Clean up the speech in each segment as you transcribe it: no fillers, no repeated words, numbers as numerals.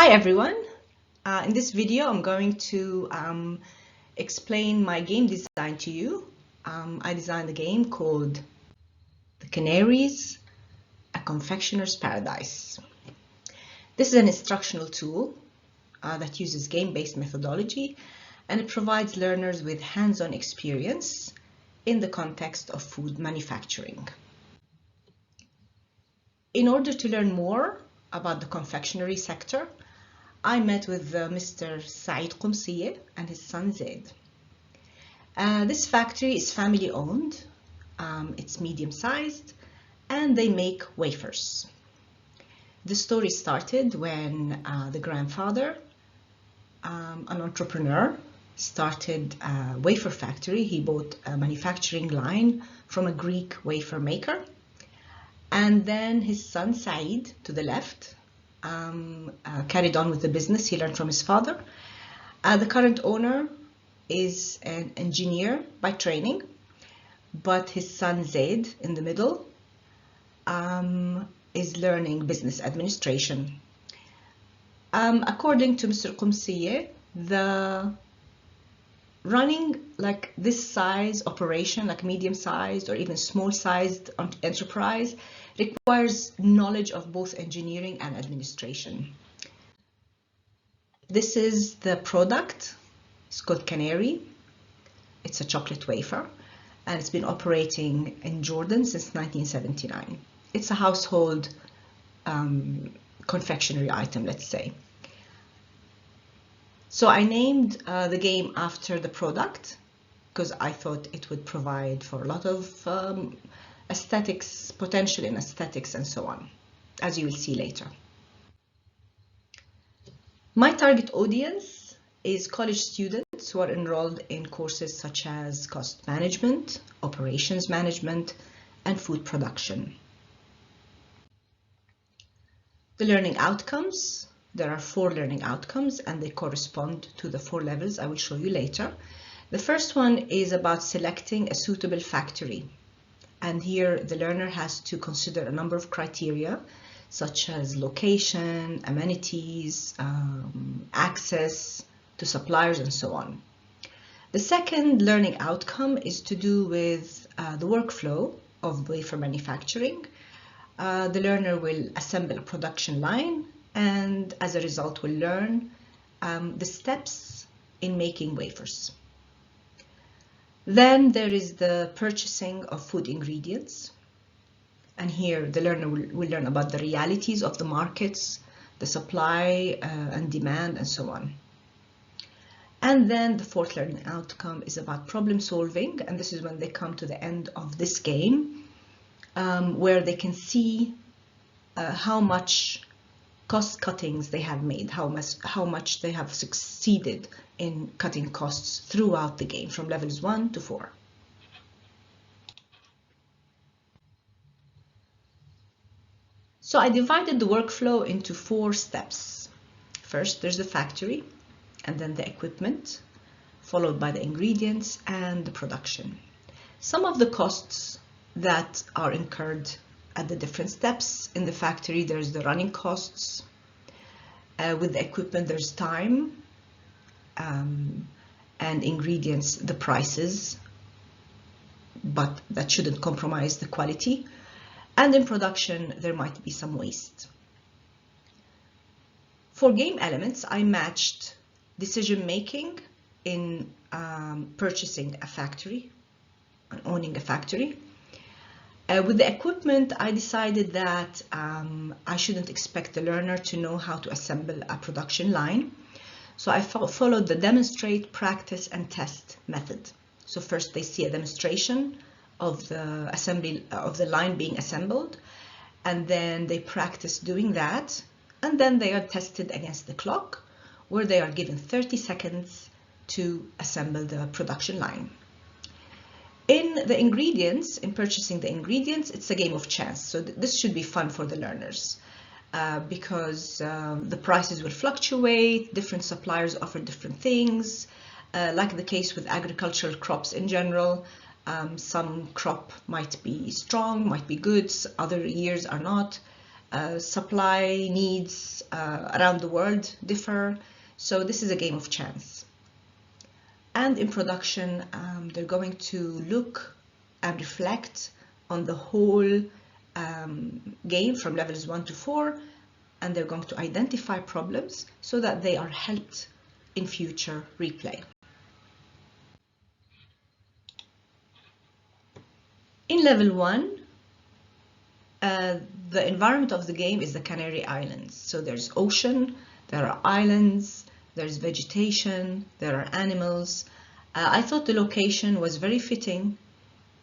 Hi everyone. In this video I'm going to explain my game design to you. I designed a game called The Canaries, a Confectioner's Paradise. This is an instructional tool that uses game-based methodology, and it provides learners with hands-on experience in the context of food manufacturing. In order to learn more about the confectionery sector, I met with Mr. Saeed Qumsiye and his son Zaid. This factory is family owned, it's medium sized, and they make wafers. The story started when the grandfather, an entrepreneur, started a wafer factory. He bought a manufacturing line from a Greek wafer maker. And then his son Saeed, to the left, carried on with the business he learned from his father. The current owner is an engineer by training, but his son Zaid, in the middle, is learning business administration. According to Mr. Qumsiye, the running like this size operation, like medium-sized or even small-sized enterprise, requires knowledge of both engineering and administration. This is the product. It's called Canary. It's a chocolate wafer, and it's been operating in Jordan since 1979. It's a household confectionery item, let's say. So I named the game after the product because I thought it would provide for a lot of aesthetics, potential in aesthetics and so on, as you will see later. My target audience is college students who are enrolled in courses such as cost management, operations management, and food production. The learning outcomes. There are 4 learning outcomes, and they correspond to the 4 levels I will show you later. The first one is about selecting a suitable factory. And here the learner has to consider a number of criteria, such as location, amenities, access to suppliers, and so on. The second learning outcome is to do with the workflow of wafer manufacturing. The learner will assemble a production line, and as a result will learn the steps in making wafers. Then there is the purchasing of food ingredients, and here the learner will learn about the realities of the markets, the supply and demand, and so on. And then the 4th learning outcome is about problem solving, and this is when they come to the end of this game, where they can see how much cost cuttings they have made, how much they have succeeded in cutting costs throughout the game from levels 1 to 4. So I divided the workflow into 4 steps. First, there's the factory, and then the equipment, followed by the ingredients and the production. Some of the costs that are incurred at the different steps. In the factory, there's the running costs. With the equipment, there's time, and ingredients, the prices, but that shouldn't compromise the quality. And in production, there might be some waste. For game elements, I matched decision-making in purchasing a factory and owning a factory. With the equipment, I decided that I shouldn't expect the learner to know how to assemble a production line. So I followed the demonstrate, practice, and test method. So first they see a demonstration of the assembly of the line being assembled, and then they practice doing that, and then they are tested against the clock, where they are given 30 seconds to assemble the production line. In the ingredients, in purchasing the ingredients, it's a game of chance. So this should be fun for the learners because the prices will fluctuate, different suppliers offer different things. Like the case with agricultural crops in general, some crop might be strong, might be good, other years are not. supply needs around the world differ. So this is a game of chance. And in production, they're going to look and reflect on the whole game from levels 1 to 4, and they're going to identify problems so that they are helped in future replay. In level 1, the environment of the game is the Canary Islands. So there's ocean, there are islands, there's vegetation, there are animals. I thought the location was very fitting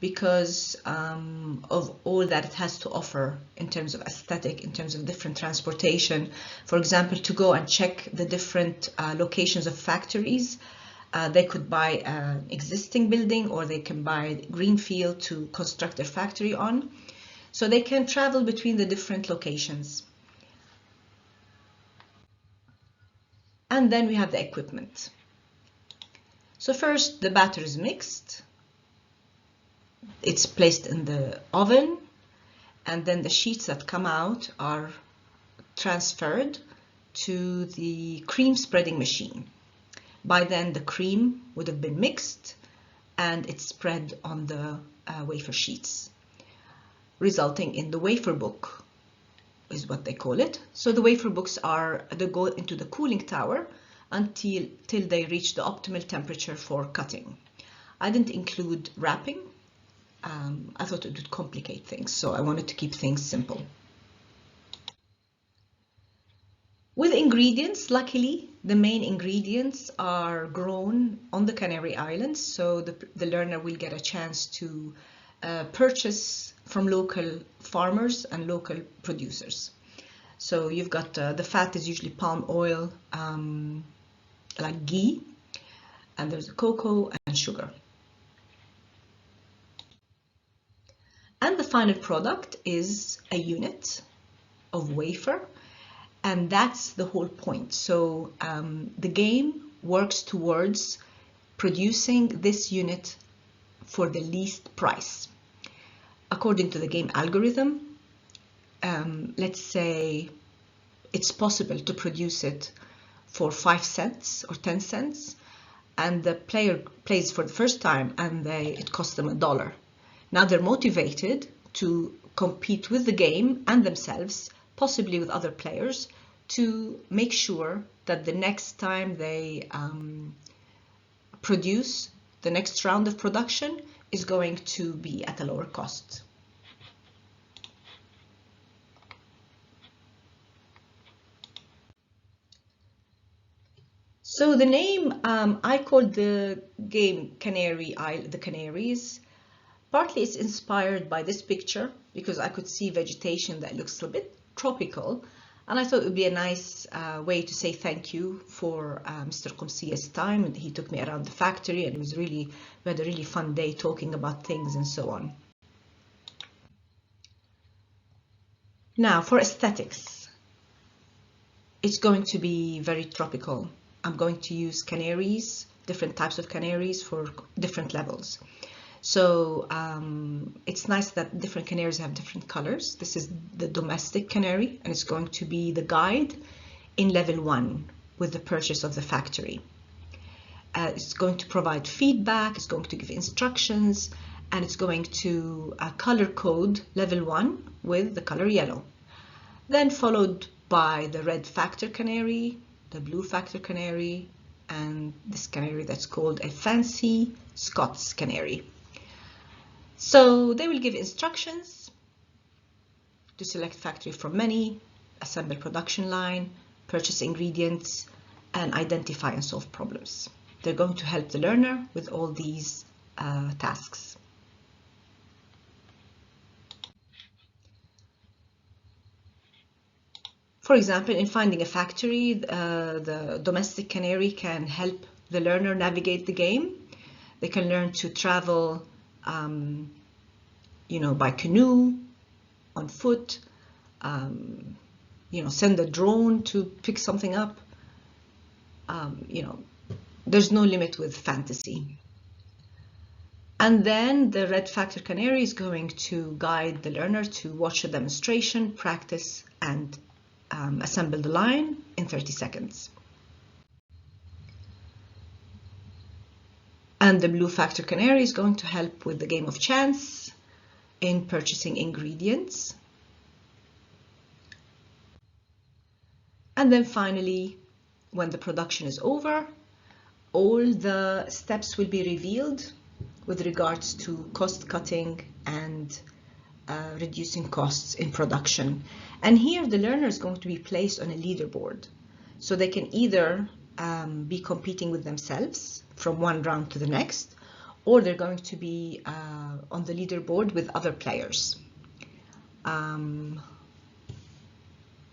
because of all that it has to offer in terms of aesthetic, in terms of different transportation. For example, to go and check the different locations of factories. They could buy an existing building, or they can buy greenfield to construct their factory on. So they can travel between the different locations. And then we have the equipment. So first, the batter is mixed. It's placed in the oven, and then the sheets that come out are transferred to the cream spreading machine. By then, the cream would have been mixed, and it's spread on the wafer sheets, resulting in the wafer book, is what they call it. So the wafer books they go into the cooling tower till they reach the optimal temperature for cutting. I didn't include wrapping. I thought it would complicate things, so I wanted to keep things simple. With ingredients, luckily, the main ingredients are grown on the Canary Islands, so the learner will get a chance to purchase from local farmers and local producers. So you've got the fat is usually palm oil, like ghee, and there's cocoa and sugar. And the final product is a unit of wafer, and that's the whole point. So the game works towards producing this unit for the least price. According to the game algorithm, let's say it's possible to produce it for 5 cents or 10 cents, and the player plays for the first time and it costs them $1. Now they're motivated to compete with the game and themselves, possibly with other players, to make sure that the next time they produce, the next round of production is going to be at a lower cost. So the name, I called the game the Canaries. Partly it's inspired by this picture because I could see vegetation that looks a bit tropical, and I thought it would be a nice way to say thank you for Mr. Qumsiya's time. And he took me around the factory, and we had a really fun day talking about things and so on. Now for aesthetics, it's going to be very tropical. I'm going to use canaries, different types of canaries for different levels. So it's nice that different canaries have different colors. This is the domestic canary, and it's going to be the guide in level 1 with the purchase of the factory. It's going to provide feedback, it's going to give instructions, and it's going to color code level 1 with the color yellow. Then followed by the red factor canary, the blue factor canary, and this canary that's called a fancy Scots canary. So they will give instructions to select factory from many, assemble production line, purchase ingredients, and identify and solve problems. They're going to help the learner with all these tasks. For example, in finding a factory, the domestic canary can help the learner navigate the game. They can learn to travel by canoe, on foot, send a drone to pick something up. There's no limit with fantasy. And then the red factor canary is going to guide the learner to watch a demonstration, practice, and assemble the line in 30 seconds. And the blue factor canary is going to help with the game of chance in purchasing ingredients. And then finally, when the production is over, all the steps will be revealed with regards to cost cutting and reducing costs in production. And here the learner is going to be placed on a leaderboard. So they can either be competing with themselves from one round to the next, or they're going to be on the leaderboard with other players.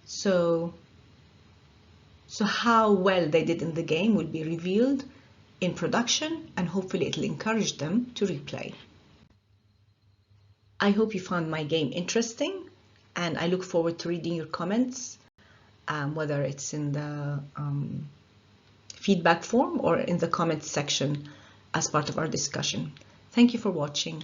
So how well they did in the game will be revealed in production, and hopefully it'll encourage them to replay. I hope you found my game interesting, and I look forward to reading your comments, whether it's in the feedback form or in the comments section as part of our discussion. Thank you for watching.